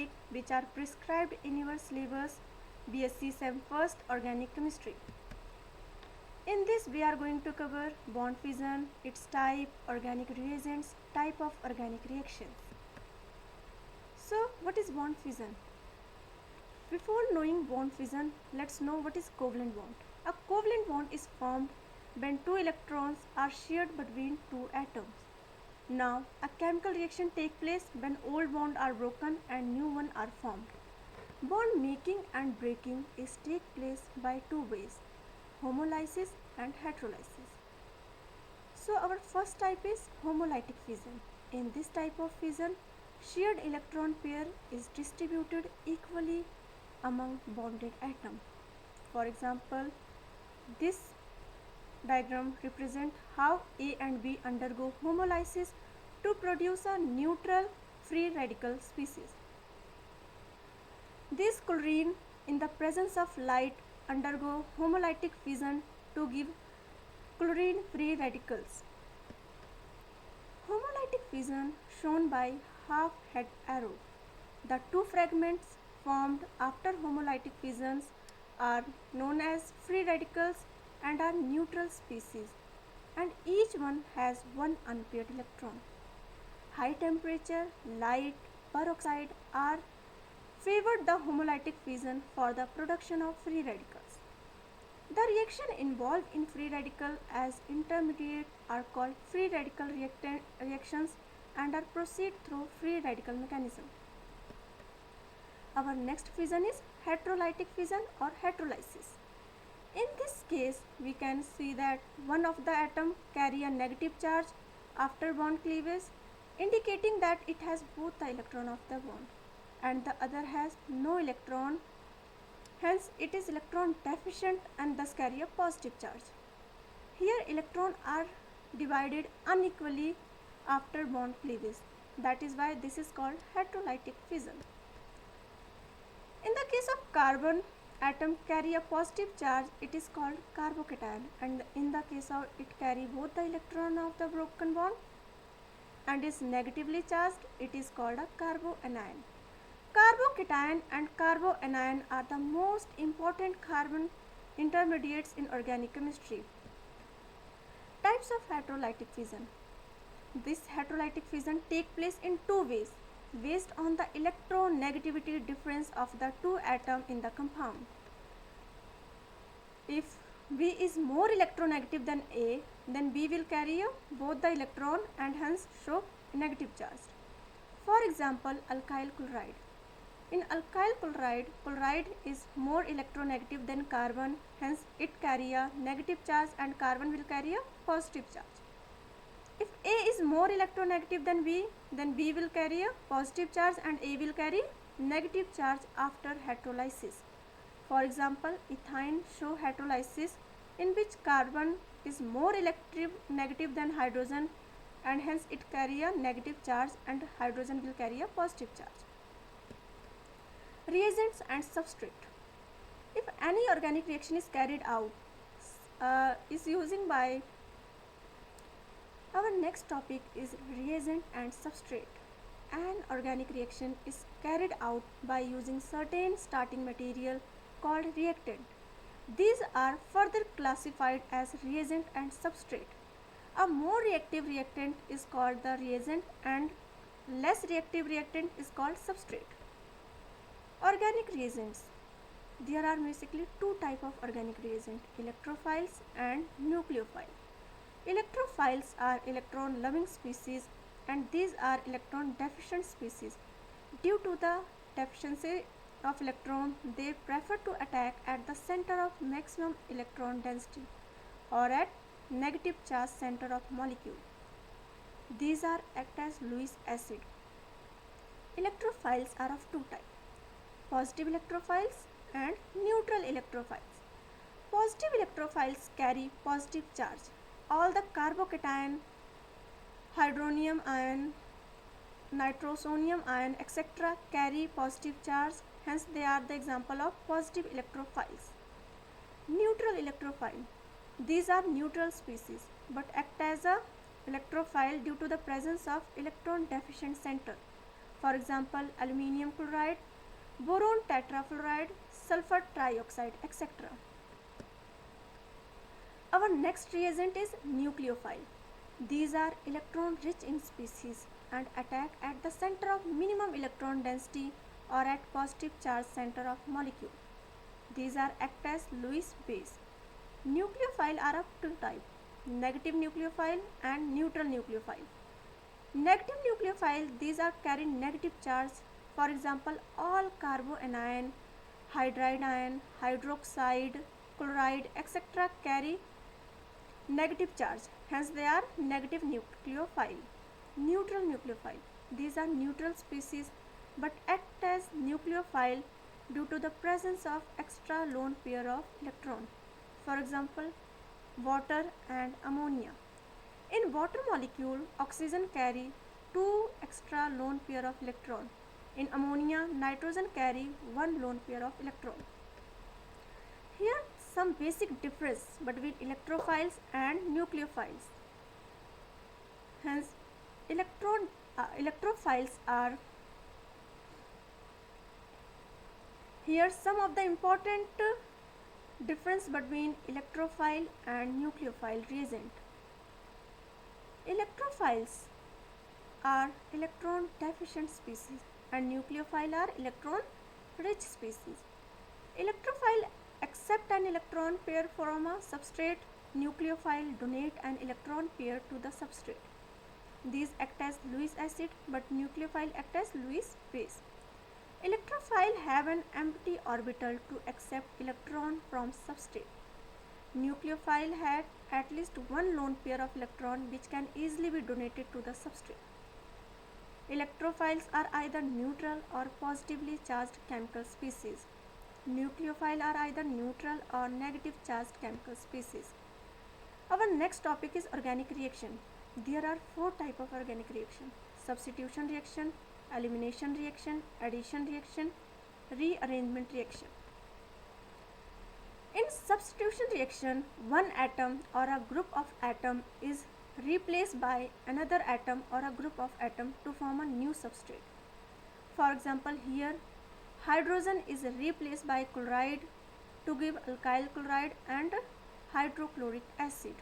topic which are prescribed in your syllabus BSc Sem First Organic Chemistry. In this we are going to cover bond fission, its type, organic reagents, type of organic reactions. So what is bond fission? Before knowing bond fission, let's know what is covalent bond. A covalent bond is formed when two electrons are shared between two atoms. Now, a chemical reaction takes place when old bonds are broken and new ones are formed. Bond making and breaking is take place by two ways, homolysis and heterolysis. So our first type is homolytic fission. In this type of fission, shared electron pair is distributed equally among bonded atoms. For example, this diagram represents how A and B undergo homolysis to produce a neutral free radical species. These chlorine in the presence of light undergo homolytic fission to give chlorine free radicals. Homolytic fission shown by half head arrow. The two fragments formed after homolytic fissions are known as free radicals and are neutral species, and each one has one unpaired electron. High temperature, light, peroxide are favored the homolytic fission for the production of free radicals. The reaction involved in free radical as intermediate are called free radical reactions and are proceed through free radical mechanism. Our next fission is heterolytic fission or heterolysis. In this case, we can see that one of the atom carry a negative charge after bond cleavage, indicating that it has both the electron of the bond, and the other has no electron, hence it is electron deficient and thus carry a positive charge. Here electrons are divided unequally after bond cleavage. That is why this is called heterolytic fission. In the case of carbon atom carry a positive charge, it is called carbocation, and in the case of it carry both the electron of the broken bond and is negatively charged, it is called a carboanion. Carbocation and carboanion are the most important carbon intermediates in organic chemistry. Types of heterolytic fission. This heterolytic fission takes place in two ways based on the electronegativity difference of the two atoms in the compound. If B is more electronegative than A, then B will carry both the electron and hence show negative charge. For example, alkyl chloride. In alkyl chloride, chloride is more electronegative than carbon, hence it carry a negative charge and carbon will carry a positive charge. If A is more electronegative than B, then B will carry a positive charge and A will carry negative charge after heterolysis. For example, ethene show heterolysis in which carbon is more electronegative than hydrogen and hence it carry a negative charge and hydrogen will carry a positive charge. Reagents and substrate. If any organic reaction is carried out is using by our next topic is reagent and substrate. An organic reaction is carried out by using certain starting material called reactant. These are further classified as reagent and substrate. A more reactive reactant is called the reagent and less reactive reactant is called substrate. Organic reagents. There are basically two types of organic reagent, electrophiles and nucleophiles. Electrophiles are electron loving species and these are electron deficient species. Due to the deficiency of electron, they prefer to attack at the center of maximum electron density or at negative charge center of molecule. These are act as Lewis acid. Electrophiles are of two types, positive electrophiles and neutral electrophiles. Positive electrophiles carry positive charge. All the carbocation, hydronium ion, nitrosonium ion, etc. carry positive charge, hence they are the example of positive electrophiles. Neutral electrophile. These are neutral species but act as a electrophile due to the presence of electron deficient center. For example, aluminium chloride, boron tetrafluoride, sulfur trioxide, etc. Our next reagent is nucleophile. These are electron-rich in species and attack at the center of minimum electron density or at positive charge center of molecule. These are act as Lewis base. Nucleophile are of two types: negative nucleophile and neutral nucleophile. Negative nucleophile, these are carry negative charge. For example, all carboanion, hydride ion, hydroxide, chloride, etc. carry negative charge. Hence, they are negative nucleophile. Neutral nucleophile, these are neutral species but act as nucleophile due to the presence of extra lone pair of electron. For example, water and ammonia. In water molecule, oxygen carry 2 extra lone pair of electron. In ammonia, nitrogen carry 1 lone pair of electron. Here some basic difference between electrophiles and nucleophiles. Hence, electrophiles are here some of the important difference between electrophile and nucleophile reagent. Electrophiles are electron deficient species and nucleophile are electron rich species. Electrophile accept an electron pair from a substrate. Nucleophile donate an electron pair to the substrate. These act as Lewis acid but nucleophile act as Lewis base. Electrophile have an empty orbital to accept electron from substrate. Nucleophile had at least one lone pair of electron which can easily be donated to the substrate. Electrophiles are either neutral or positively charged chemical species. Nucleophile are either neutral or negative charged chemical species. Our next topic is organic reaction. There are 4 types of organic reaction: substitution reaction, elimination reaction, addition reaction, rearrangement reaction. In substitution reaction, one atom or a group of atom is replaced by another atom or a group of atom to form a new substrate. For example, here hydrogen is replaced by chloride to give alkyl chloride and hydrochloric acid.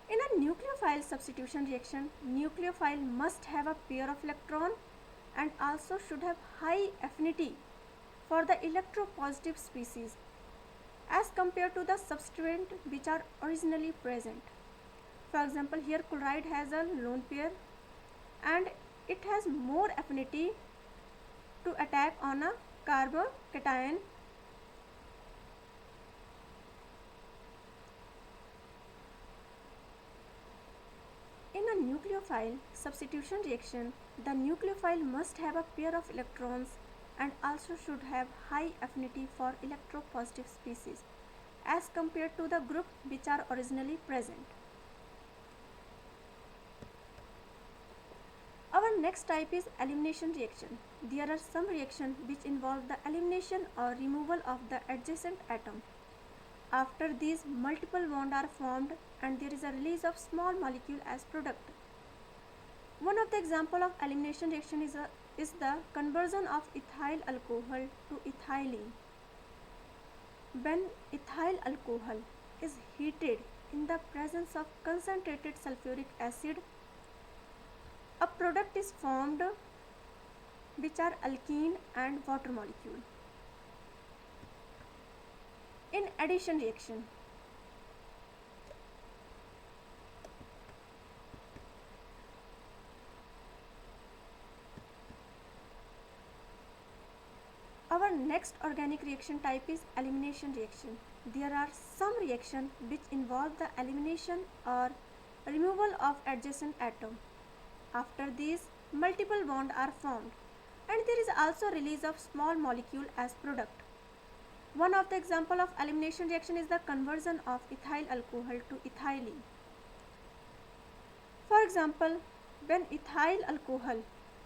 In a nucleophile substitution reaction, nucleophile must have a pair of electron and also should have high affinity for the electropositive species as compared to the substituent which are originally present. For example, here chloride has a lone pair and it has more affinity to attack on a carbocation. In a nucleophile substitution reaction, the nucleophile must have a pair of electrons and also should have high affinity for electropositive species as compared to the group which are originally present. Our next type is elimination reaction. There are some reactions which involve the elimination or removal of the adjacent atom. After these, multiple bonds are formed and there is a release of small molecule as product. One of the example of elimination reaction is the conversion of ethyl alcohol to ethylene. When ethyl alcohol is heated in the presence of concentrated sulfuric acid, a product is formed which are alkene and water molecule. In addition reaction, our next organic reaction type is elimination reaction. There are some reactions which involve the elimination or removal of adjacent atom. After these, multiple bonds are formed and there is also release of small molecule as product. One of the example of elimination reaction is the conversion of ethyl alcohol to ethylene. For example, when ethyl alcohol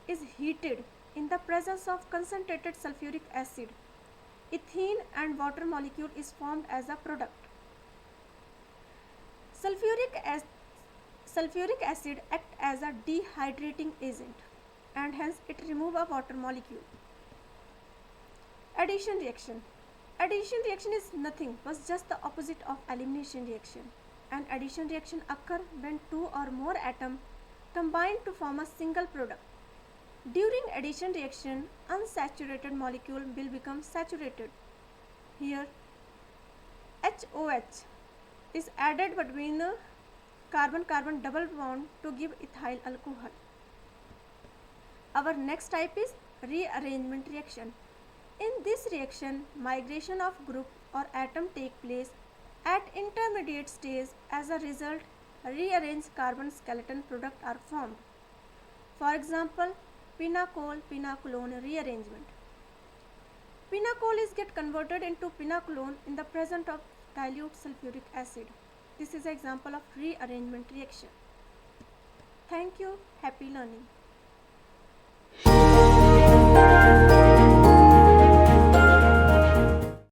is heated in the presence of concentrated sulfuric acid, ethene and water molecule is formed as a product. Sulfuric acid acts as a dehydrating agent. and hence it remove a water molecule. Addition reaction. Addition reaction is nothing but just the opposite of elimination reaction. An addition reaction occurs when two or more atoms combine to form a single product. During addition reaction, unsaturated molecule will become saturated. Here, HOH is added between the carbon-carbon double bond to give ethyl alcohol. Our next type is rearrangement reaction. In this reaction, migration of group or atom take place at intermediate stage. As a result, rearranged carbon skeleton products are formed. For example, pinacol-pinacolone rearrangement. Pinacol is get converted into pinacolone in the presence of dilute sulfuric acid. This is an example of rearrangement reaction. Thank you. Happy learning.